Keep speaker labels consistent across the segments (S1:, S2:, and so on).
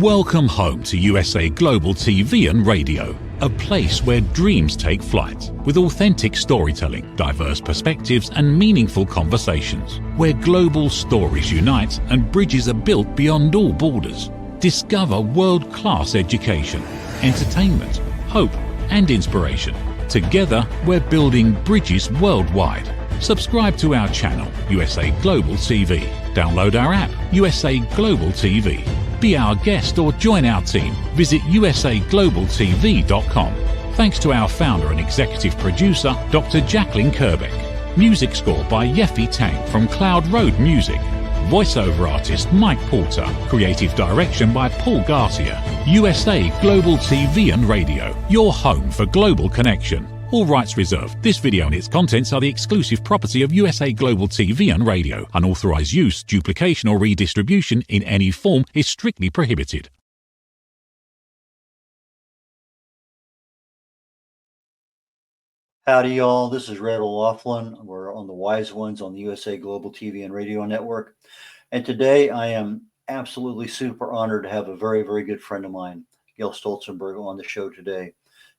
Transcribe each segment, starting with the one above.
S1: Welcome home to USA Global TV and Radio, a place where dreams take flight, with authentic storytelling, diverse perspectives and meaningful conversations, where global stories unite and bridges are built beyond all borders. Discover world-class education, entertainment, hope and inspiration. Together, we're building bridges worldwide. Subscribe to our channel, USA Global TV. Download our app, USA Global TV. Be our guest or join our team. Visit usaglobaltv.com. Thanks to our founder and executive producer, Dr. Jacqueline Kerbeck. Music score by Yeffy Tang from Cloud Road Music. Voiceover artist Mike Porter. Creative direction by Paul Garcia. USA Global TV and Radio, your home for global connection. All rights reserved. This video and its contents are the exclusive property of USA Global TV and Radio. Unauthorized use, duplication or redistribution in any form is strictly prohibited.
S2: Howdy, y'all. This is Red O'Loughlin. We're on the Wise Ones on the USA Global TV and Radio Network. And today I am absolutely super honored to have a very, very good friend of mine, Gail Stolzenburg, on the show today.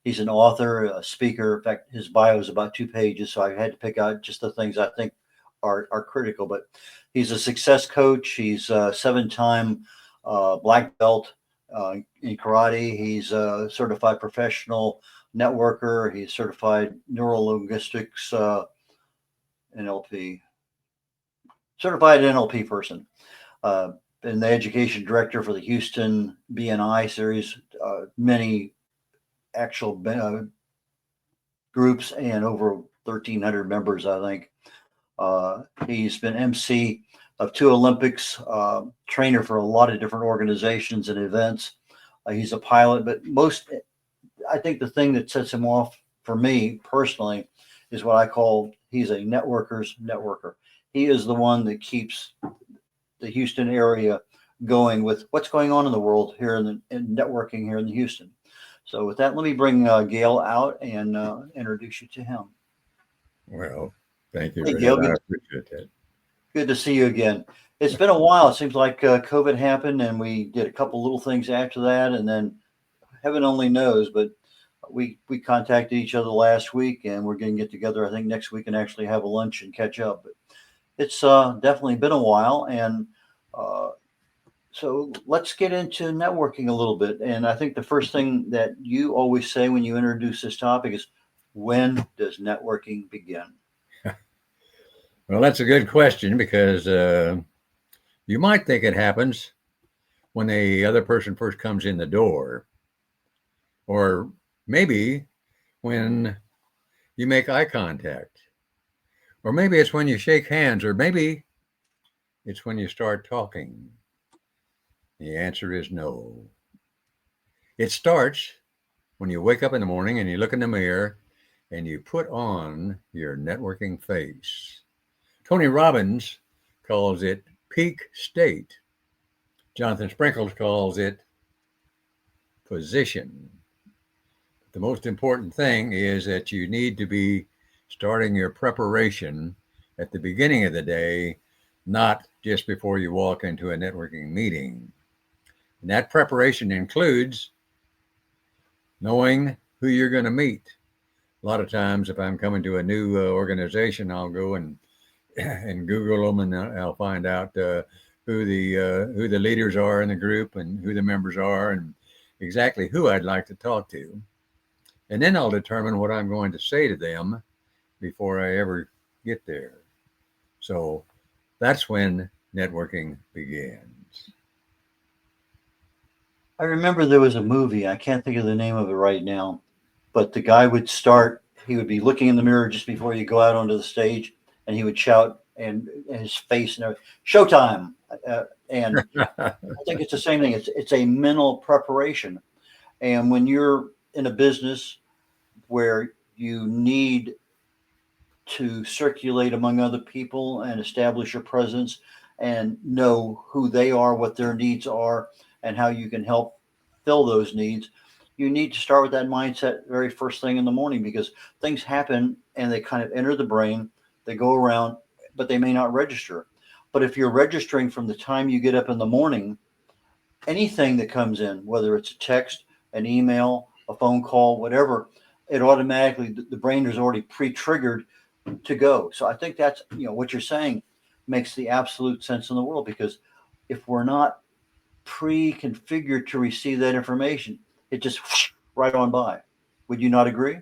S2: He's an author, a speaker. In fact, his bio is about 2 pages, so I had to pick out just the things I think are critical. But he's a success coach. He's a 7-time black belt in karate. He's a certified professional networker. He's certified neurolinguistics NLP, certified NLP person. And the education director for the Houston BNI series, many actual groups and over 1,300 members, I think. He's been MC of 2 Olympics, trainer for a lot of different organizations and events. He's a pilot, but I think the thing that sets him off for me personally is what I call he's a networker's networker. He is the one that keeps the Houston area going with what's going on in the world here in networking here in Houston. So with that, let me bring Gail out and introduce you to him.
S3: Well, thank you.
S2: Hey, Gail,
S3: I appreciate that.
S2: Good to see you again. It's been a while. It seems like COVID happened and we did a couple little things after that. And then heaven only knows, but we contacted each other last week and we're going to get together, I think, next week and actually have a lunch and catch up. But it's definitely been a while. And so let's get into networking a little bit. And I think the first thing that you always say when you introduce this topic is, when does networking begin?
S3: Well, that's a good question because you might think it happens when the other person first comes in the door, or maybe when you make eye contact, or maybe it's when you shake hands, or maybe it's when you start talking. The answer is no. It starts when you wake up in the morning and you look in the mirror and you put on your networking face. Tony Robbins calls it peak state. Jonathan Sprinkles calls it position. The most important thing is that you need to be starting your preparation at the beginning of the day, not just before you walk into a networking meeting. And that preparation includes knowing who you're going to meet. A lot of times, if I'm coming to a new organization, I'll go and Google them, and I'll find out who the leaders are in the group and who the members are and exactly who I'd like to talk to. And then I'll determine what I'm going to say to them before I ever get there. So that's when networking begins.
S2: I remember there was a movie, I can't think of the name of it right now, but the guy would he would be looking in the mirror just before you go out onto the stage, and he would shout, and his face and everything, "Showtime!" And I think it's the same thing. It's a mental preparation. And when you're in a business where you need to circulate among other people and establish your presence and know who they are, what their needs are, and how you can help fill those needs, you need to start with that mindset very first thing in the morning, because things happen and they kind of enter the brain, they go around, but they may not register. But if you're registering from the time you get up in the morning anything that comes in, whether it's a text, an email, a phone call, whatever, it automatically, the brain is already pre-triggered to go. So I think that's, what you're saying makes the absolute sense in the world, because if we're not pre-configured to receive that information, it just right on by. Would you not agree?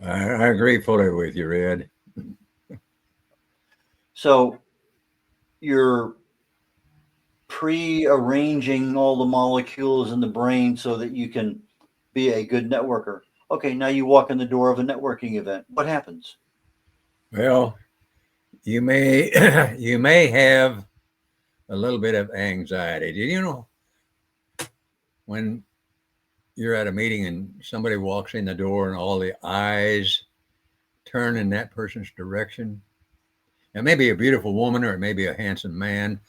S3: I agree fully with you, Red.
S2: So you're pre-arranging all the molecules in the brain so that you can be a good networker. Okay, now you walk in the door of a networking event. What happens?
S3: Well, you may you may have a little bit of anxiety. Do you know when you're at a meeting and somebody walks in the door and all the eyes turn in that person's direction? It may be a beautiful woman or it may be a handsome man,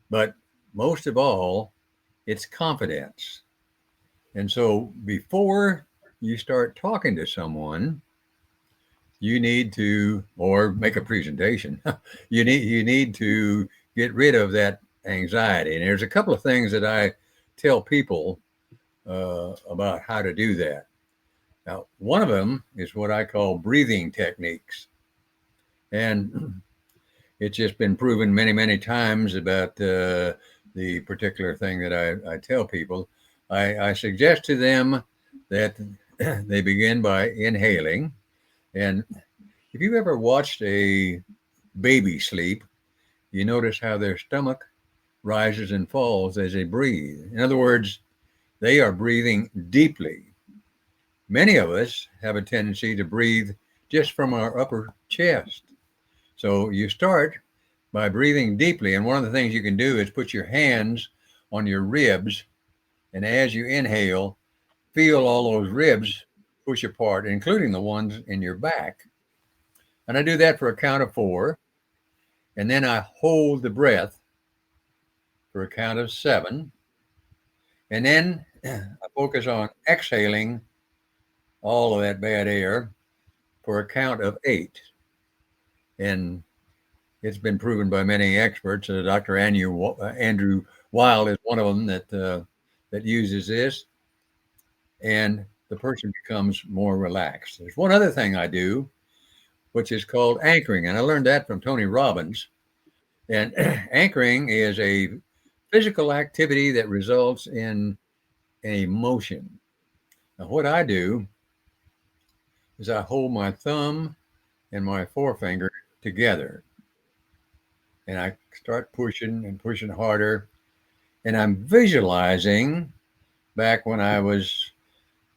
S3: but most of all, it's confidence. And so before you start talking to someone, you need to, or make a presentation, you need to get rid of that anxiety. And there's a couple of things that I tell people about how to do that. Now, one of them is what I call breathing techniques. And it's just been proven many, many times about the particular thing that I tell people. I suggest to them that they begin by inhaling. And if you've ever watched a baby sleep, you notice how their stomach rises and falls as they breathe. In other words, they are breathing deeply. Many of us have a tendency to breathe just from our upper chest. So you start by breathing deeply. And one of the things you can do is put your hands on your ribs. And as you inhale, feel all those ribs push apart, including the ones in your back. And I do that for a count of 4. And then I hold the breath for a count of 7. And then I focus on exhaling all of that bad air for a count of 8. And it's been proven by many experts. Dr. Andrew Weil is one of them that uses this, and the person becomes more relaxed. There's one other thing I do, which is called anchoring, and I learned that from Tony Robbins. And anchoring is a physical activity that results in an emotion. Now, what I do is I hold my thumb and my forefinger together, and I start pushing and pushing harder. And I'm visualizing back when I was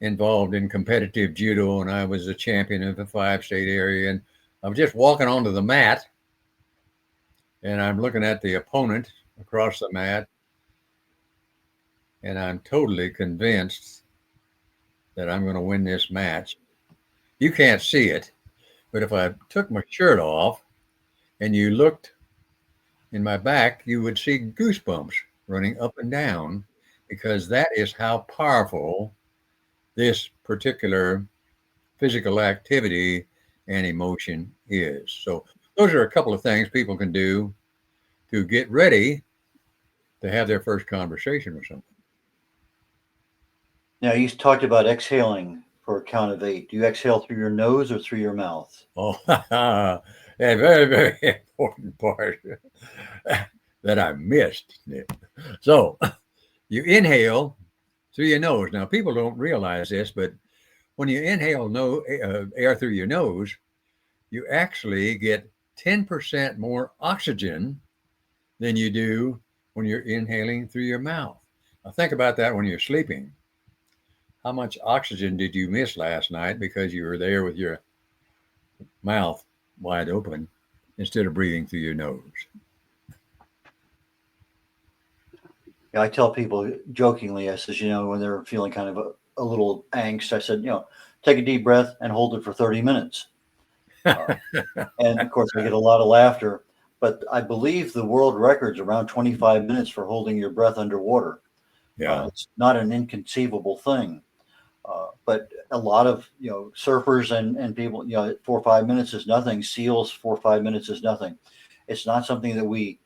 S3: involved in competitive judo and I was a champion of the 5-state area. And I was just walking onto the mat and I'm looking at the opponent across the mat. And I'm totally convinced that I'm going to win this match. You can't see it, but if I took my shirt off and you looked in my back, you would see goosebumps running up and down, because that is how powerful this particular physical activity and emotion is. So those are a couple of things people can do to get ready to have their first conversation with someone.
S2: Now, you talked about exhaling for a count of 8. Do you exhale through your nose or through your mouth?
S3: Oh, a very, very important part that I missed. So you inhale through your nose. Now, people don't realize this, but when you inhale air through your nose, you actually get 10% more oxygen than you do when you're inhaling through your mouth. Now, think about that when you're sleeping. How much oxygen did you miss last night because you were there with your mouth wide open instead of breathing through your nose?
S2: Yeah, I tell people jokingly, I says, when they're feeling kind of a little angst, I said, take a deep breath and hold it for 30 minutes. And of course, I get a lot of laughter, but I believe the world record's around 25 minutes for holding your breath underwater.
S3: Yeah.
S2: It's not an inconceivable thing. But a lot of, surfers and people, 4 or 5 minutes is nothing. SEALs, 4 or 5 minutes is nothing. It's not something that we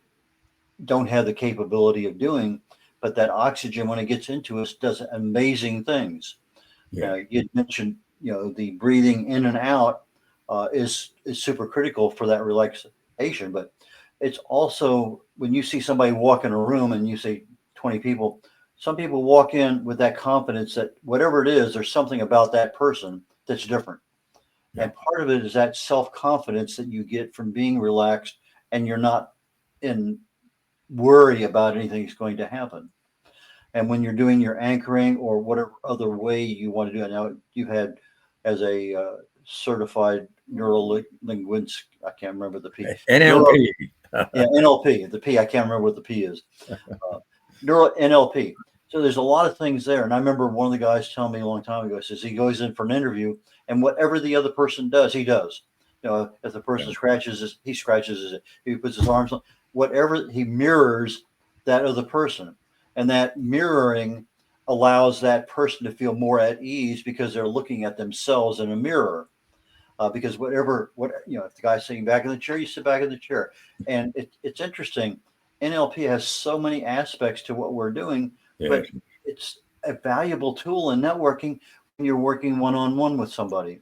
S2: don't have the capability of doing, but that oxygen, when it gets into us, does amazing things.
S3: Yeah.
S2: You mentioned, the breathing in and out is super critical for that relaxation, but it's also when you see somebody walk in a room and you say 20 people, some people walk in with that confidence that whatever it is, there's something about that person that's different.
S3: Yeah.
S2: And part of it is that self-confidence that you get from being relaxed, and you're not in worry about anything that's going to happen. And when you're doing your anchoring or whatever other way you want to do it, now you've had as a certified neuro linguist, I can't remember the P.
S3: NLP.
S2: Yeah, NLP. The P, I can't remember what the P is. Neuro NLP. So there's a lot of things there. And I remember one of the guys telling me a long time ago, says he goes in for an interview, and whatever the other person does, he does. If the person scratches, he scratches it. If he puts his arms on, whatever, he mirrors that other person. And that mirroring allows that person to feel more at ease because they're looking at themselves in a mirror. Because if the guy's sitting back in the chair, you sit back in the chair. And it's interesting. NLP has so many aspects to what we're doing, but it's a valuable tool in networking when you're working one-on-one with somebody.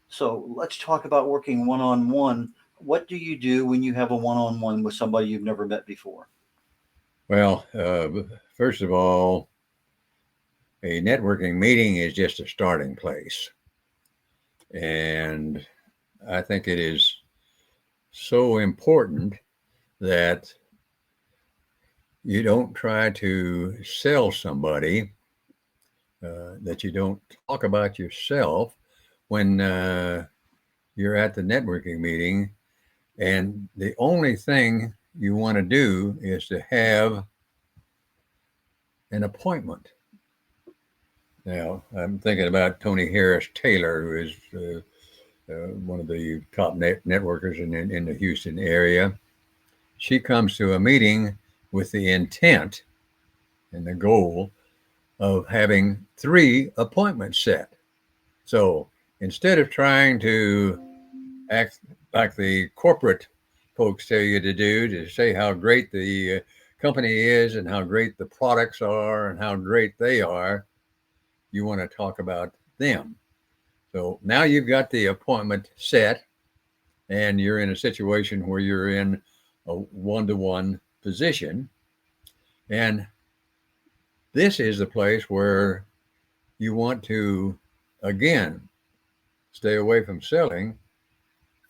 S2: So let's talk about working one-on-one. What do you do when you have a one-on-one with somebody you've never met before?
S3: Well, first of all, a networking meeting is just a starting place. And I think it is so important that you don't try to sell somebody, that you don't talk about yourself when you're at the networking meeting. And the only thing you want to do is to have an appointment. Now, I'm thinking about Tony Harris Taylor, who is one of the top networkers in the Houston area. She comes to a meeting with the intent and the goal of having 3 appointments set. So instead of trying to act like the corporate folks tell you to do, to say how great the company is and how great the products are and how great they are, you want to talk about them. So now you've got the appointment set, and you're in a situation where you're in a one-to-one position. And this is the place where you want to, again, stay away from selling.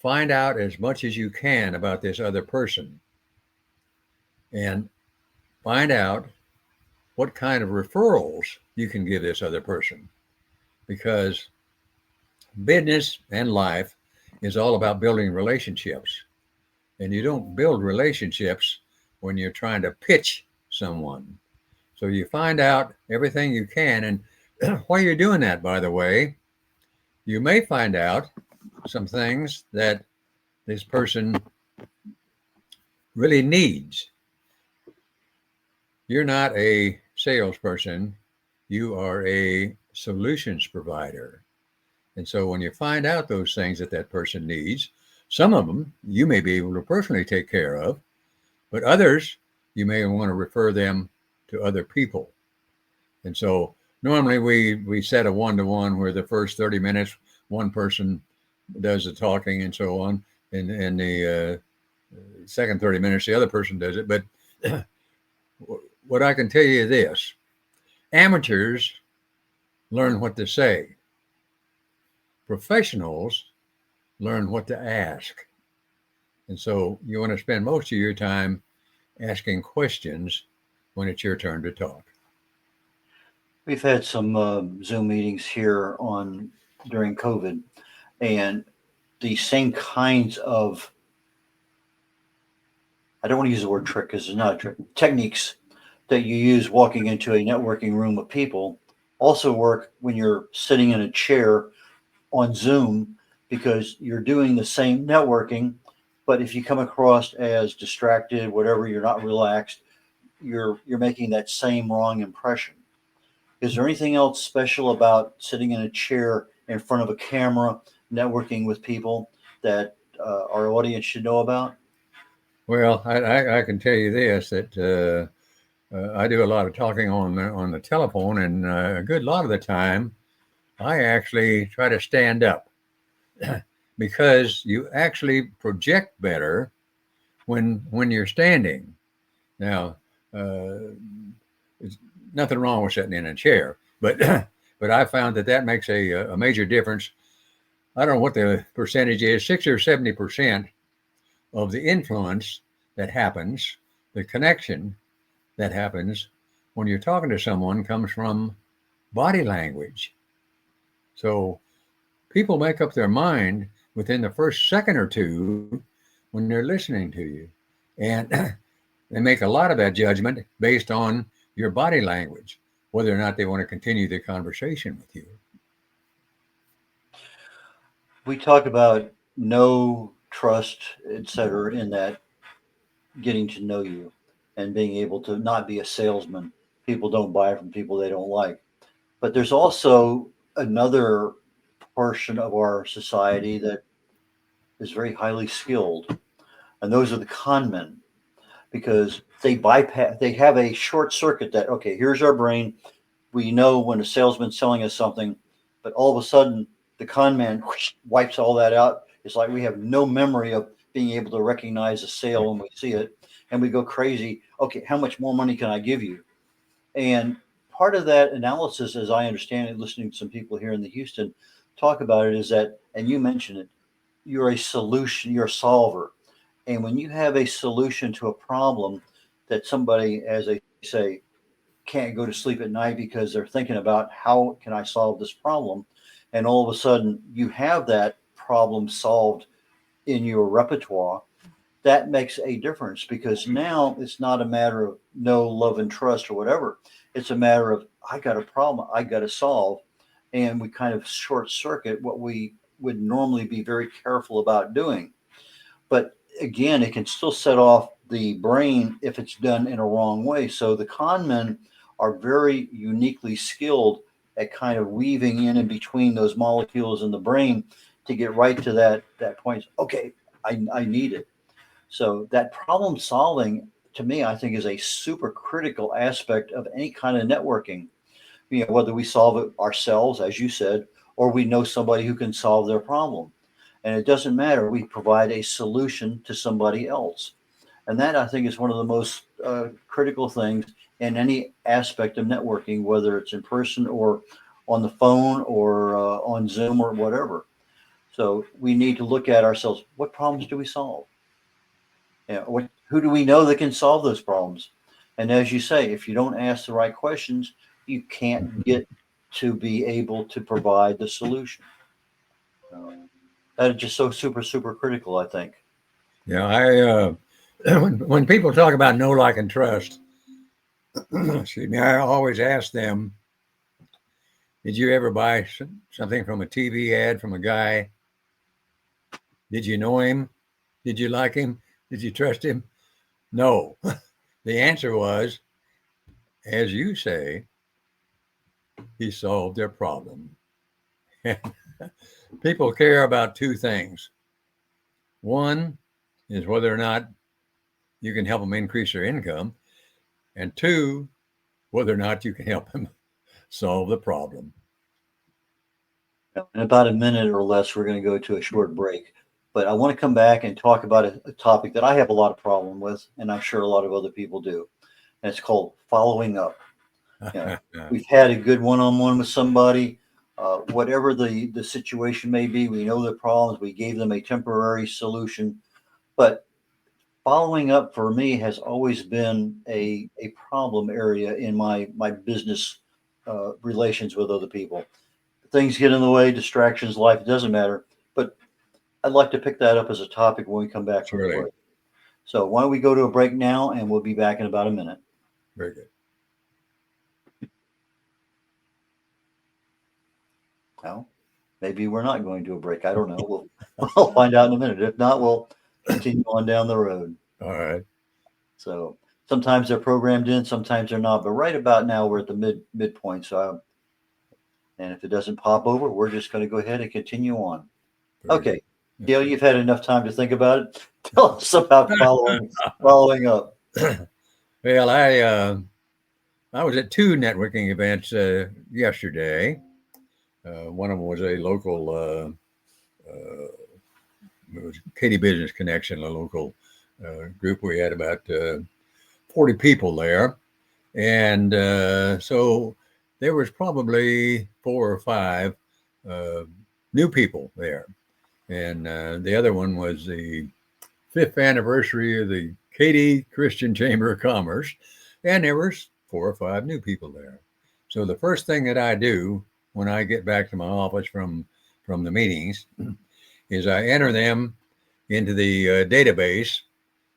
S3: Find out as much as you can about this other person, and find out what kind of referrals you can give this other person. Because business and life is all about building relationships. And you don't build relationships when you're trying to pitch someone. So you find out everything you can. And while you're doing that, by the way, you may find out some things that this person really needs. You're not a salesperson. You are a solutions provider. And so when you find out those things that person needs, some of them you may be able to personally take care of, but others you may want to refer them to other people. And so normally we set a one-to-one where the first 30 minutes, one person does the talking and so on. And the second 30 minutes, the other person does it. But what I can tell you is this: amateurs learn what to say. Professionals learn what to ask. And so you want to spend most of your time asking questions when it's your turn to talk.
S2: We've had some Zoom meetings here during COVID, and the same kinds of, I don't want to use the word trick because it's not a trick, techniques that you use walking into a networking room of people also work when you're sitting in a chair on Zoom, because you're doing the same networking, but if you come across as distracted, whatever, you're not relaxed, you're making that same wrong impression. Is there anything else special about sitting in a chair in front of a camera, networking with people that our audience should know about?
S3: Well, I can tell you this, that I do a lot of talking on the telephone, and a good lot of the time, I actually try to stand up because you actually project better when you're standing. Now, there's nothing wrong with sitting in a chair, but but I found that makes a major difference. I don't know what the percentage is, 60 or 70% of the influence that happens, the connection that happens when you're talking to someone comes from body language. So people make up their mind within the first second or two when they're listening to you. And they make a lot of that judgment based on your body language, whether or not they want to continue the conversation with you.
S2: We talk about know, trust, etc. in that getting to know you and being able to not be a salesman. People don't buy from people they don't like. But there's also another portion of our society that is very highly skilled, and those are the con men, because they bypass, they have a short circuit that, okay, here's our brain. We know when a salesman's selling us something, but all of a sudden the con man whoosh, wipes all that out. It's like we have no memory of being able to recognize a sale when we see it, and we go crazy. Okay, how much more money can I give you? And part of that analysis, as I understand it, listening to some people here in the Houston talk about it, is that, and you mentioned it, you're a solution, you're a solver. And when you have a solution to a problem that somebody, as they say, can't go to sleep at night because they're thinking about how can I solve this problem, and all of a sudden you have that problem solved in your repertoire, that makes a difference, because now it's not a matter of no love and trust or whatever. It's a matter of I got a problem I got to solve, and we kind of short circuit what we would normally be very careful about doing. But again, it can still set off the brain if it's done in a wrong way. So the con men are very uniquely skilled at kind of weaving in between those molecules in the brain to get right to that point. Okay, I need it. So that problem solving, to me, I think is a super critical aspect of any kind of networking. You know, whether we solve it ourselves, as you said, or we know somebody who can solve their problem. And it doesn't matter. We provide a solution to somebody else. And that, I think, is one of the most critical things in any aspect of networking, whether it's in person or on the phone or on Zoom or whatever. So we need to look at ourselves. What problems do we solve? You know, who do we know that can solve those problems? And as you say, if you don't ask the right questions, you can't get to be able to provide the solution. That is just so super critical, I think.
S3: Yeah, I when people talk about know, like, and trust, excuse me, I always ask them, did you ever buy something from a TV ad from a guy? Did you know him? Did you like him? Did you trust him? No. The answer was, as you say, he solved their problem. People care about two things. One is whether or not you can help them increase their income, and two, whether or not you can help them solve the problem.
S2: In about a minute or less, we're going to go to a short break. But I want to come back and talk about a topic that I have a lot of problem with, and I'm sure a lot of other people do. And it's called following up. You know, we've had a good one-on-one with somebody, whatever the situation may be. We know the problems. We gave them a temporary solution. But following up for me has always been a problem area in my business relations with other people. Things get in the way, distractions, life, it doesn't matter. But I'd like to pick that up as a topic when we come back from the
S3: Surely.
S2: break. So why don't we go to a break now, and we'll be back in about a minute.
S3: Very good.
S2: Well, maybe we're not going to a break. I don't know. We'll find out in a minute. If not, we'll continue on down the road.
S3: All right.
S2: So sometimes they're programmed in, sometimes they're not. But right about now, we're at the midpoint. So, and if it doesn't pop over, we're just going to go ahead and continue on.
S3: Very
S2: Okay,
S3: good.
S2: Gail, you've had enough time to think about it. Tell us about following up.
S3: Well, I was at two networking events yesterday. One of them was a local, it was Katy Business Connection, a local group. We had about 40 people there. And so there was probably 4 or 5 new people there. And the other one was the 5th anniversary of the Katy Christian Chamber of Commerce. And there was 4 or 5 new people there. So the first thing that I do when I get back to my office from the meetings is I enter them into the database,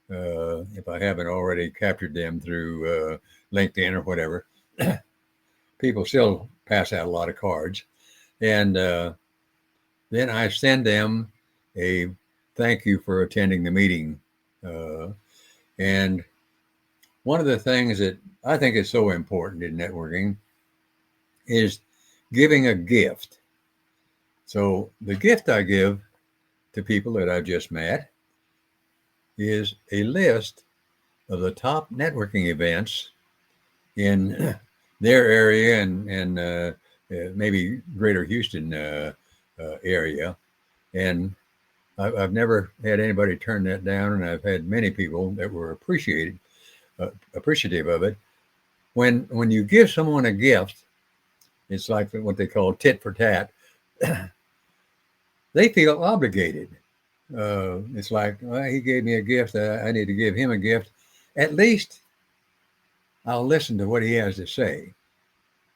S3: if I haven't already captured them through LinkedIn or whatever. People still pass out a lot of cards. And then I send them a thank you for attending the meeting. And one of the things that I think is so important in networking is giving a gift. So the gift I give to people that I've just met is a list of the top networking events in their area and maybe greater Houston area. And I've never had anybody turn that down, and I've had many people that were appreciative of it. When you give someone a gift, it's like what they call tit for tat. They feel obligated. It's like, well, he gave me a gift. I need to give him a gift. At least I'll listen to what he has to say.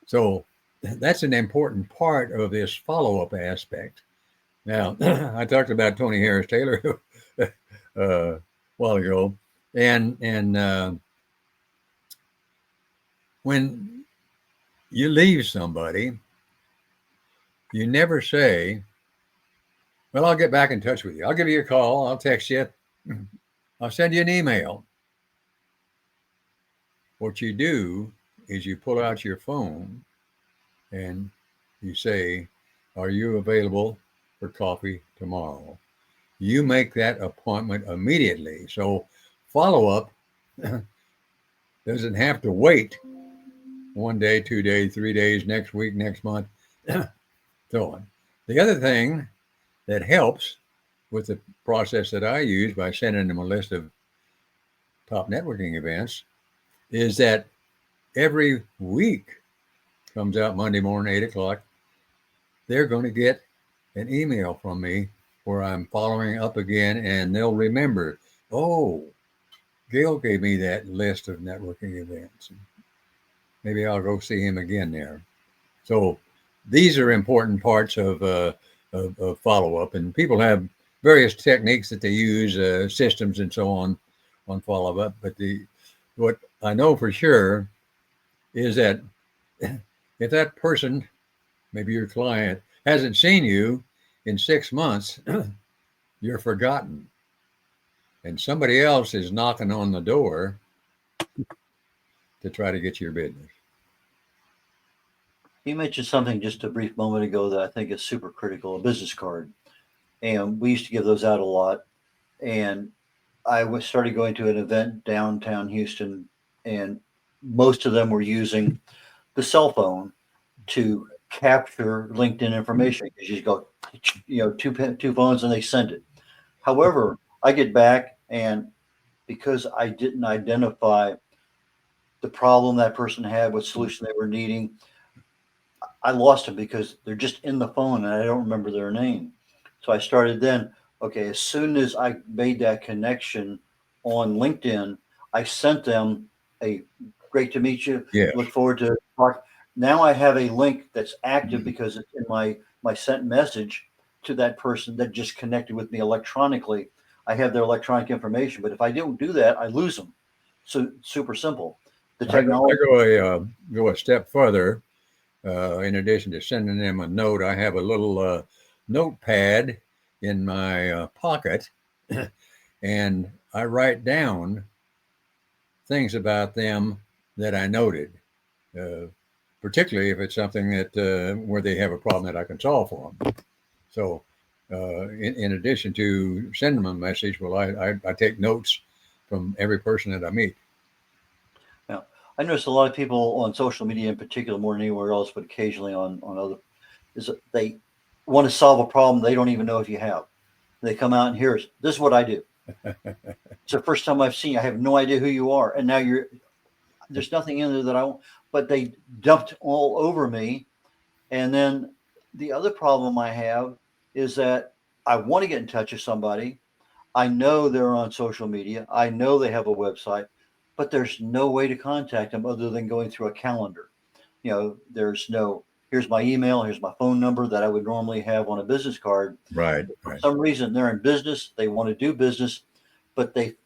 S3: So that's an important part of this follow-up aspect. Now, I talked about Tony Harris Taylor a while ago, and when you leave somebody, you never say, well, I'll get back in touch with you. I'll give you a call. I'll text you. I'll send you an email. What you do is you pull out your phone and you say, are you available for coffee tomorrow? You make that appointment immediately. So follow-up doesn't have to wait 1 day, 2 days, 3 days, next week, next month, so on. The other thing that helps with the process that I use by sending them a list of top networking events is that every week comes out Monday morning, 8 o'clock, they're going to get an email from me where I'm following up again, and they'll remember, oh, Gail gave me that list of networking events. Maybe I'll go see him again there. So these are important parts of follow-up, and people have various techniques that they use, systems and so on follow-up. But what I know for sure is that if that person, maybe your client, hasn't seen you in 6 months, you're forgotten. And somebody else is knocking on the door to try to get your business.
S2: You mentioned something just a brief moment ago that I think is super critical, a business card. And we used to give those out a lot. And I started going to an event downtown Houston, and most of them were using the cell phone to capture LinkedIn information. Because you go, two phones and they send it. However, I get back, and because I didn't identify the problem that person had, what solution they were needing, I lost them because they're just in the phone and I don't remember their name. So I started then, okay, as soon as I made that connection on LinkedIn, I sent them a great to meet you.
S3: Yes.
S2: Look forward to talk. Now I have a link that's active because it's in my sent message to that person that just connected with me electronically. I have their electronic information, but if I don't do that, I lose them. So super simple. The technology.
S3: I go a step further. In addition to sending them a note, I have a little notepad in my pocket, and I write down things about them that I noted, particularly if it's something that where they have a problem that I can solve for them. So in addition to sending them a message, well, I take notes from every person that I meet.
S2: Now, I notice a lot of people on social media in particular, more than anywhere else, but occasionally on other, is that they want to solve a problem they don't even know if you have. They come out and here's this is what I do. It's the first time I've seen you. I have no idea who you are, and now there's nothing in there that I want. But they dumped all over me, and then the other problem I have is that I want to get in touch with somebody. I know they're on social media. I know they have a website, but there's no way to contact them other than going through a calendar. There's no, here's my email, here's my phone number that I would normally have on a business card.
S3: Right.
S2: For some reason, they're in business. They want to do business, but they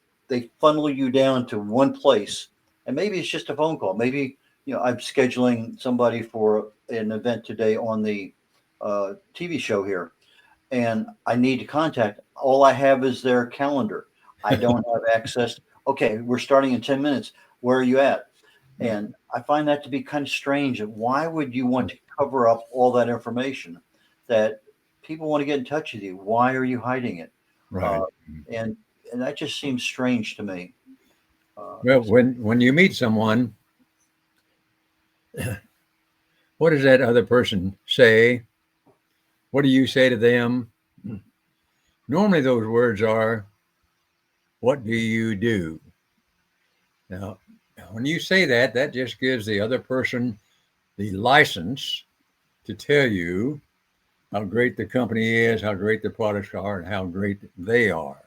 S2: funnel you down to one place. And maybe it's just a phone call. Maybe, I'm scheduling somebody for an event today on the TV show here, and I need to contact. All I have is their calendar. I don't have access. Okay, we're starting in 10 minutes. Where are you at? And I find that to be kind of strange. Why would you want to cover up all that information that people want to get in touch with you? Why are you hiding it?
S3: Right.
S2: And that just seems strange to me.
S3: Well, when you meet someone, what does that other person say? What do you say to them? Normally those words are, what do you do? Now, when you say that, that just gives the other person the license to tell you how great the company is, how great the products are, and how great they are.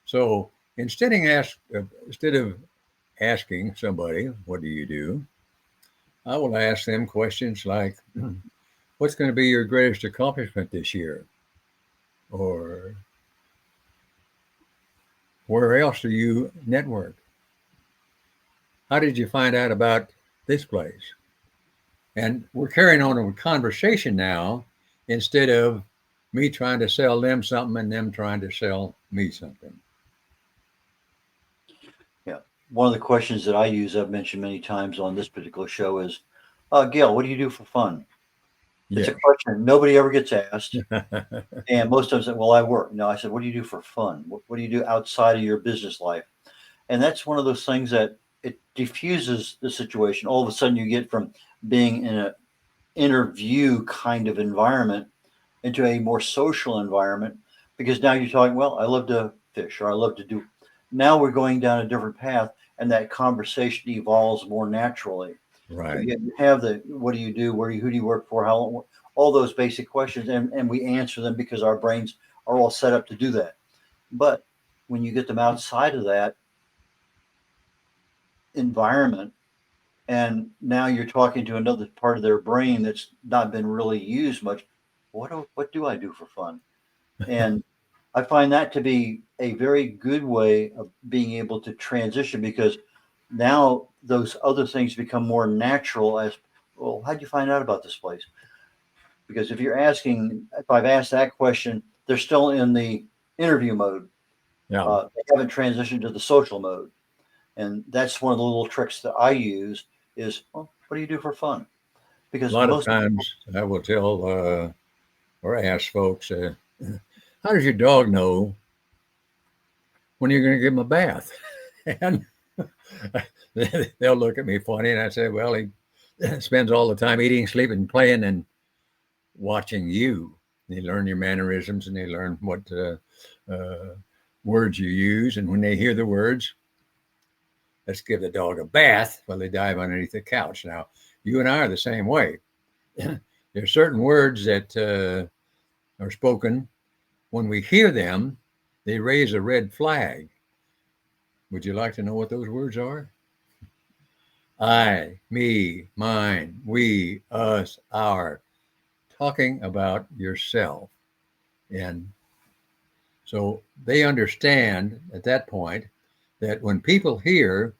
S3: So instead of asking somebody, what do you do? I will ask them questions like, what's going to be your greatest accomplishment this year? Or where else do you network? How did you find out about this place? And we're carrying on a conversation now instead of me trying to sell them something and them trying to sell me something.
S2: Yeah. One of the questions that I use, I've mentioned many times on this particular show is, Gail, what do you do for fun? It's a question nobody ever gets asked. And most of them say, well, I work. No, I said, what do you do for fun? What do you do outside of your business life? And that's one of those things that it diffuses the situation. All of a sudden you get from being in an interview kind of environment into a more social environment, because now you're talking, well, I love to fish, or I love to do. Now we're going down a different path, and that conversation evolves more naturally.
S3: Right.
S2: So you have the, what do you do? Who do you work for? How long? All those basic questions, and we answer them because our brains are all set up to do that. But when you get them outside of that environment, and now you're talking to another part of their brain that's not been really used much, what do I do for fun? And I find that to be a very good way of being able to transition, because now those other things become more natural. As well, how'd you find out about this place? Because if I've asked that question, they're still in the interview mode.
S3: Yeah.
S2: They haven't transitioned to the social mode. And that's one of the little tricks that I use is, well, what do you do for fun? Because
S3: a lot of times I will tell or ask folks, how does your dog know when you're going to give him a bath? And they'll look at me funny, and I say, well, he spends all the time eating, sleeping, playing, and watching you. They learn your mannerisms, and they learn what words you use. And when they hear the words, let's give the dog a bath, well, they dive underneath the couch. Now, you and I are the same way. There are certain words that are spoken. When we hear them, they raise a red flag. Would you like to know what those words are? I, me, mine, we, us, our. Talking about yourself. And so they understand at that point that when people hear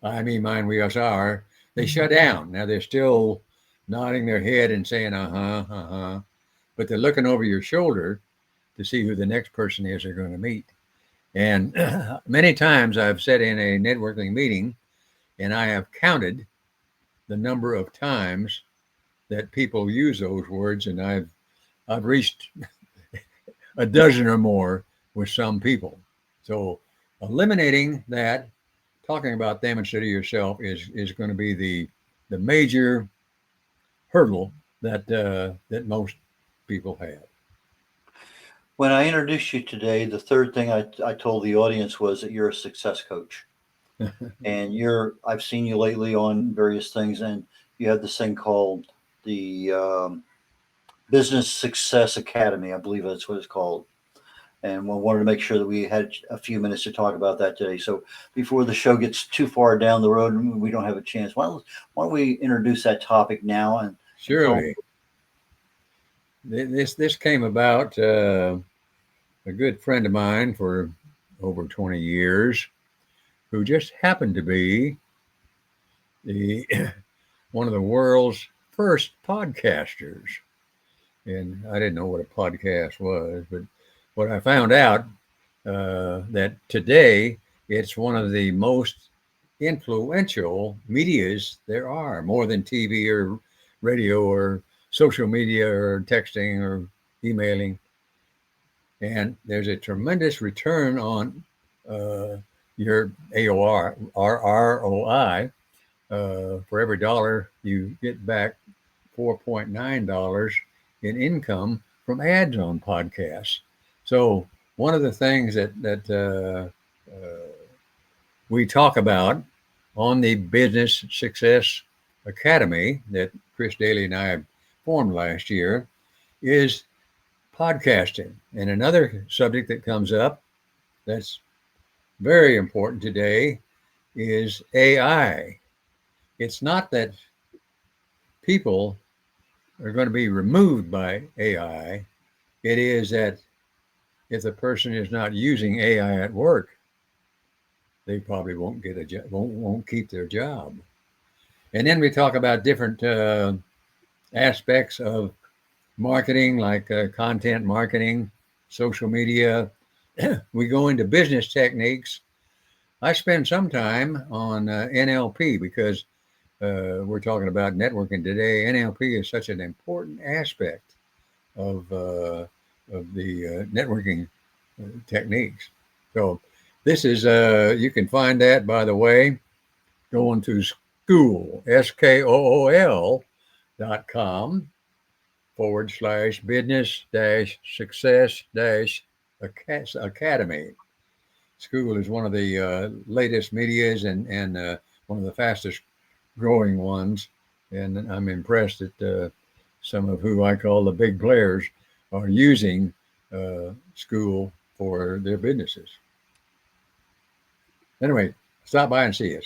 S3: I, me, mine, we, us, our, they shut down. Now they're still nodding their head and saying, but they're looking over your shoulder to see who the next person is they're going to meet. And many times I've sat in a networking meeting and I have counted the number of times that people use those words, and I've reached a dozen or more with some people. So eliminating that talking about them instead of yourself is going to be the major hurdle that most people have.
S2: When I introduced you today, the third thing I told the audience was that you're a success coach. And I've seen you lately on various things, and you have this thing called the Business Success Academy. I believe that's what it's called. And we wanted to make sure that we had a few minutes to talk about that today. So before the show gets too far down the road and we don't have a chance, why don't we introduce that topic now? And
S3: Surely, this came about. A good friend of mine for over 20 years, who just happened to be the one of the world's first podcasters. And I didn't know what a podcast was, but what I found out that today it's one of the most influential medias there are, more than TV or radio or social media or texting or emailing. And there's a tremendous return on your AOR, ROI. For every dollar, you get back $4.9 in income from ads on podcasts. So one of the things that we talk about on the Business Success Academy that Chris Daly and I formed last year is podcasting. And another subject that comes up that's very important today is AI. It's not that people are going to be removed by AI. It is that if the person is not using AI at work, they probably won't get a job, won't keep their job. And then we talk about different aspects of marketing, like content marketing, social media. We go into business techniques. I spend some time on NLP because we're talking about networking today. NLP is such an important aspect of the networking techniques. So this is, you can find that, by the way, going to school, SKOOL.com /business-success-academy. School is one of the latest medias and one of the fastest growing ones. And I'm impressed that some of who I call the big players are using school for their businesses. Anyway, stop by and see us.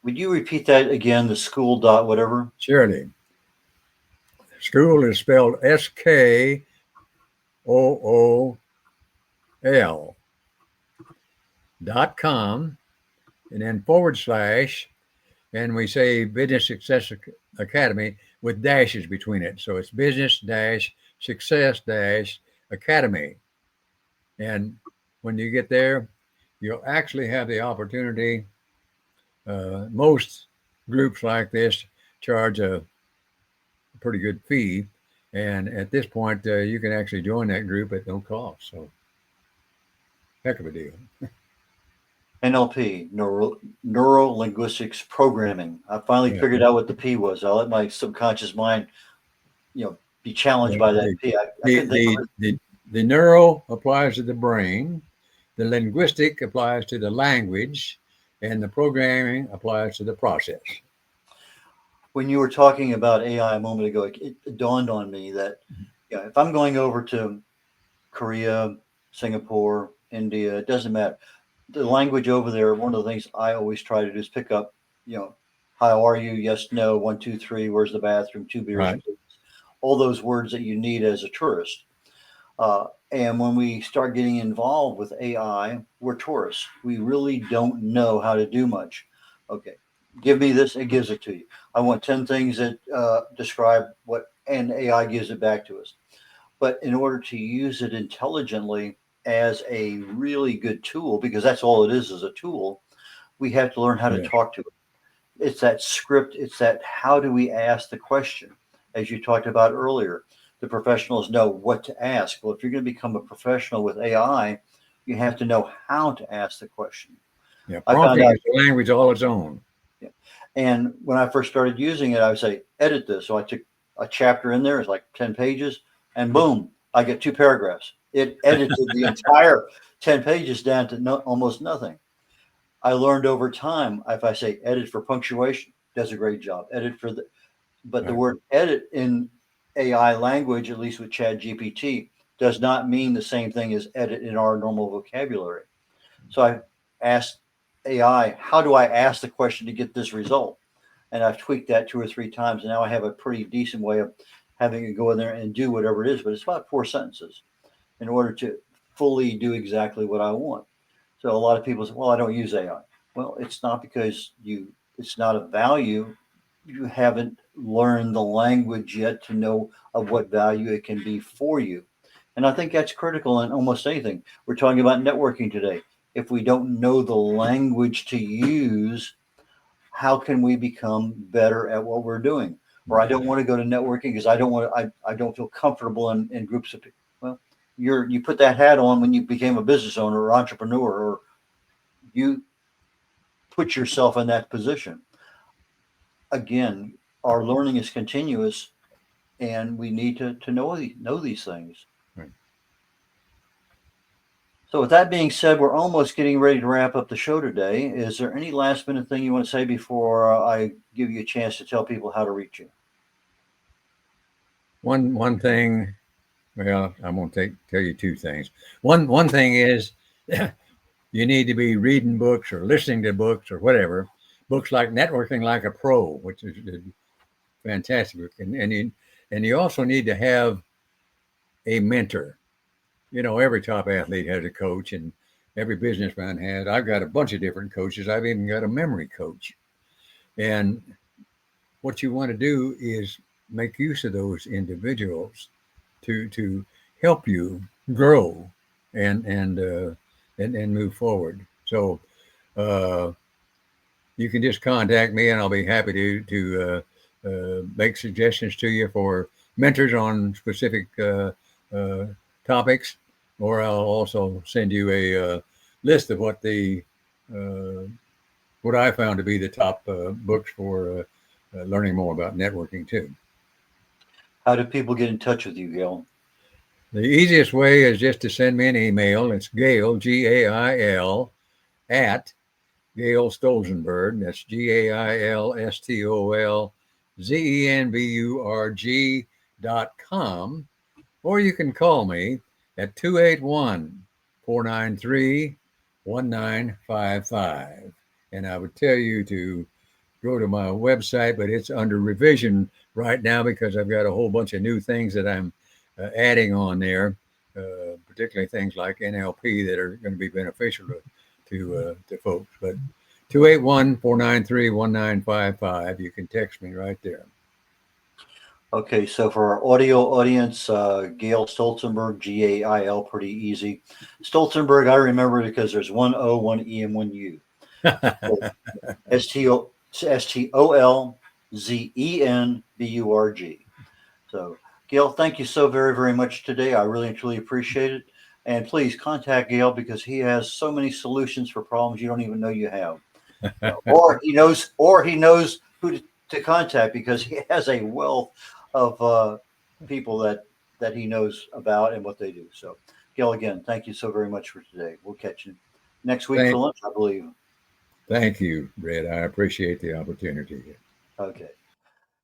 S2: would you repeat that again? The school dot whatever?
S3: Surely. School is spelled SKOOL.com and then / and we say Business Success Academy with dashes between it. So it's business-success-academy. And when you get there, you'll actually have the opportunity. Most groups like this charge a pretty good fee. And at this point, you can actually join that group at no cost. So, heck of a deal.
S2: NLP, neuro linguistics programming. I finally figured out what the P was. I'll let my subconscious mind, be challenged by that P. I couldn't think of it.
S3: The neuro applies to the brain, the linguistic applies to the language, and the programming applies to the process.
S2: When you were talking about AI a moment ago, it dawned on me that if I'm going over to Korea, Singapore, India, it doesn't matter. The language over there, one of the things I always try to do is pick up, how are you? Yes, no, 1, 2, 3, where's the bathroom? 2 beers,
S3: Right.
S2: all those words that you need as a tourist. And when we start getting involved with AI, we're tourists. We really don't know how to do much. Okay, give me this, it gives it to you. I want 10 things that describe what, and AI gives it back to us. But in order to use it intelligently as a really good tool, because that's all it is a tool, we have to learn how to talk to it. It's that script. It's that how do we ask the question, as you talked about earlier. The professionals know what to ask. Well, if you're going to become a professional with AI, you have to know how to ask the question.
S3: Yeah,
S2: I found
S3: prompting
S2: out.
S3: is a language all its own.
S2: Yeah. And when I first started using it, I would say, edit this. So I took a chapter in there, it's like 10 pages, and boom, I get 2 paragraphs. It edited the entire 10 pages down to almost nothing. I learned over time, if I say edit for punctuation, does a great job. Edit for but the
S3: Right.
S2: word edit in AI language, at least with Chat GPT, does not mean the same thing as edit in our normal vocabulary. So I asked AI, how do I ask the question to get this result? And I've tweaked that 2 or 3 times. And now I have a pretty decent way of having it go in there and do whatever it is. But it's about 4 sentences in order to fully do exactly what I want. So a lot of people say, well, I don't use AI. Well, it's not because it's not a value. You haven't learned the language yet to know of what value it can be for you. And I think that's critical in almost anything. We're talking about networking today. If we don't know the language to use, how can we become better at what we're doing? Or I don't want to go to networking because I don't feel comfortable in groups of people. Well, you put that hat on when you became a business owner or entrepreneur, or you put yourself in that position. Again, our learning is continuous, and we need to know these things.
S3: Right.
S2: So with that being said, we're almost getting ready to wrap up the show today. Is there any last minute thing you want to say before I give you a chance to tell people how to reach you?
S3: One thing. Well, I'm going to tell you 2 things. One thing is you need to be reading books or listening to books or whatever. Books like Networking Like a Pro, which is a fantastic book, and you also need to have a mentor. Every top athlete has a coach, and every businessman has. I've got a bunch of different coaches. I've even got a memory coach. And what you want to do is make use of those individuals to help you grow and move forward. So you can just contact me, and I'll be happy to make suggestions to you for mentors on specific topics, or I'll also send you a list of what I found to be the top books for learning more about networking too.
S2: How do people get in touch with you, Gail?
S3: The easiest way is just to send me an email. It's Gail, Gail, at Gail Stolzenburg. That's GailStolzenburg.com. Or you can call me at 281-493-1955. And I would tell you to go to my website, but it's under revision right now because I've got a whole bunch of new things that I'm adding on there, particularly things like NLP that are going to be beneficial to folks. But 281-493-1955, you can text me right there.
S2: Okay, so for our audio audience, Gail Stolzenburg, Gail, pretty easy. Stolzenburg, I remember it because there's 1 O, 1 E, and 1 U. So Stolzenburg. So, Gail, thank you so very, very much today. I really and truly appreciate it. And please contact Gail because he has so many solutions for problems you don't even know you have. Or he knows who to contact because he has a wealth of people that he knows about and what they do. So, Gail, again, thank you so very much for today. We'll catch you next week for lunch, I believe.
S3: Thank you, Red. I appreciate the opportunity.
S2: Okay.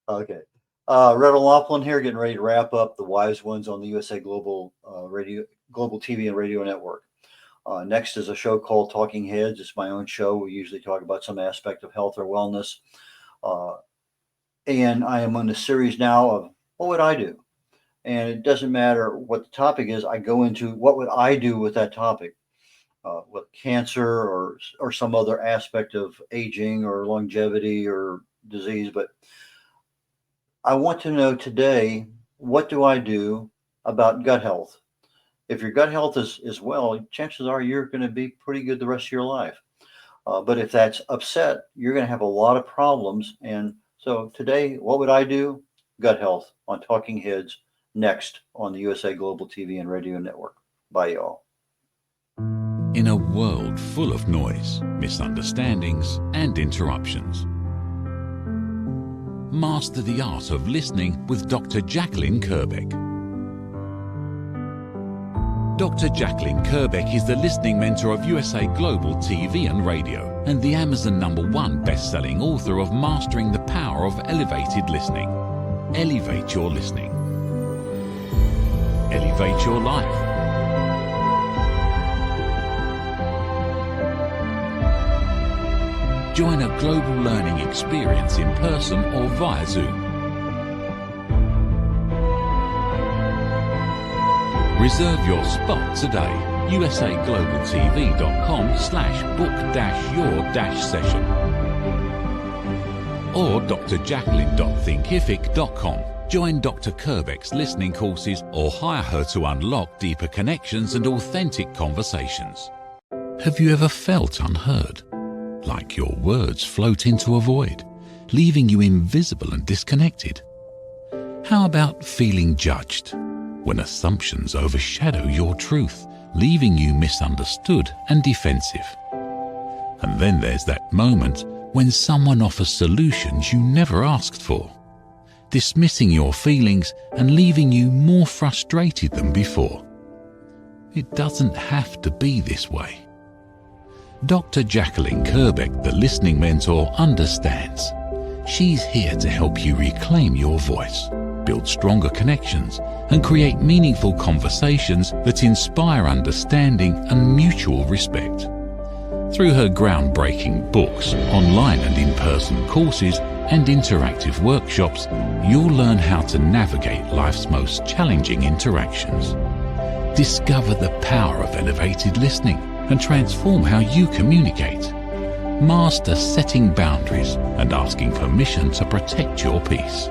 S2: Red O'Loughlin here, getting ready to wrap up the Wise Ones on the USA Global Global TV and Radio Network. Next is a show called Talking Heads. It's my own show. We usually talk about some aspect of health or wellness. And I am on a series now of what would I do? And it doesn't matter what the topic is. I go into what would I do with that topic, with cancer or some other aspect of aging or longevity or disease. But I want to know today, what do I do about gut health? If your gut health is well, chances are you're going to be pretty good the rest of your life. But if that's upset, you're going to have a lot of problems. And so today, what would I do? Gut health on Talking Heads next on the USA Global TV and Radio Network. Bye, y'all.
S1: in a world full of noise, misunderstandings, and interruptions. Master the art of listening with Dr. Jacqueline Kerbeck. Dr. Jacqueline Kerbeck is the listening mentor of USA Global TV and Radio and the Amazon #1 best-selling author of Mastering the Power of Elevated Listening. Elevate your listening. Elevate your life. Join a global learning experience in person or via Zoom. Reserve your spot today. usaglobaltv.com/book-your-session or drjacqueline.thinkific.com. Join Dr. Kerbeck's listening courses or hire her to unlock deeper connections and authentic conversations. Have you ever felt unheard? Like your words float into a void, leaving you invisible and disconnected? How about feeling judged, when assumptions overshadow your truth, leaving you misunderstood and defensive? And then there's that moment when someone offers solutions you never asked for, dismissing your feelings and leaving you more frustrated than before. It doesn't have to be this way. Dr. Jacqueline Kerbeck, the listening mentor, understands. She's here to help you reclaim your voice, build stronger connections, and create meaningful conversations that inspire understanding and mutual respect. Through her groundbreaking books, online and in-person courses, and interactive workshops, you'll learn how to navigate life's most challenging interactions. Discover the power of elevated listening and transform how you communicate. Master setting boundaries and asking permission to protect your peace.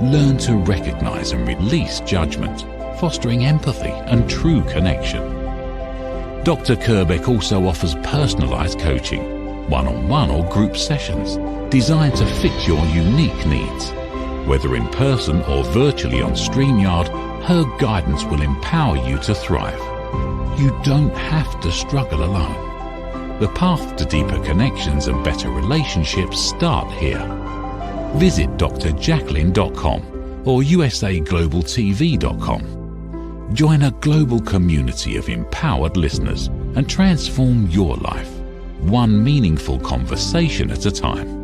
S1: Learn to recognize and release judgment, fostering empathy and true connection. Dr. Kerbeck also offers personalized coaching, one-on-one or group sessions designed to fit your unique needs. Whether in person or virtually on StreamYard, her guidance will empower you to thrive. You don't have to struggle alone. The path to deeper connections and better relationships start here. Visit drjacqueline.com or usaglobaltv.com. Join a global community of empowered listeners and transform your life, one meaningful conversation at a time.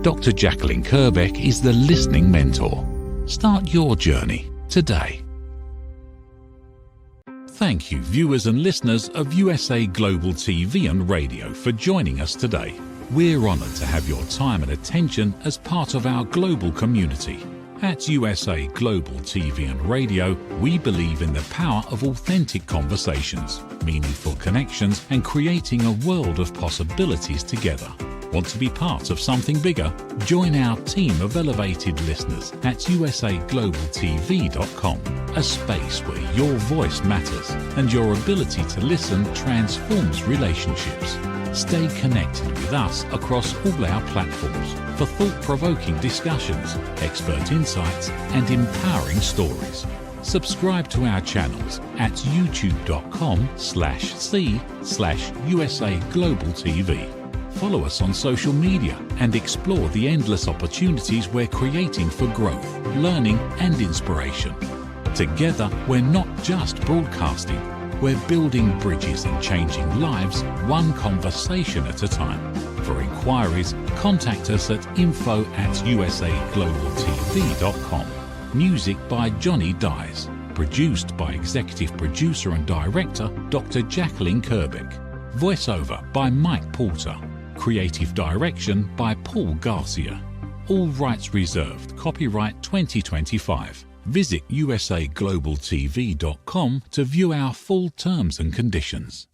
S1: Dr. Jacqueline Kerbeck is the listening mentor. Start your journey today. Thank you, viewers and listeners of USA Global TV and Radio, for joining us today. We're honored to have your time and attention as part of our global community. At USA Global TV and Radio, we believe in the power of authentic conversations, meaningful connections, and creating a world of possibilities together. Want to be part of something bigger? Join our team of elevated listeners at usaglobaltv.com, a space where your voice matters and your ability to listen transforms relationships. Stay connected with us across all our platforms for thought-provoking discussions, expert insights, and empowering stories. Subscribe to our channels at youtube.com/c/usaglobaltv. Follow us on social media and explore the endless opportunities we're creating for growth, learning, and inspiration. Together, we're not just broadcasting, we're building bridges and changing lives one conversation at a time. For inquiries, contact us at info@usaglobaltv.com. Music by Johnny Dies. Produced by Executive Producer and Director Dr. Jacqueline Kerbeck. Voiceover by Mike Porter. Creative Direction by Paul Garcia. All rights reserved. Copyright 2025. Visit usaglobaltv.com to view our full terms and conditions.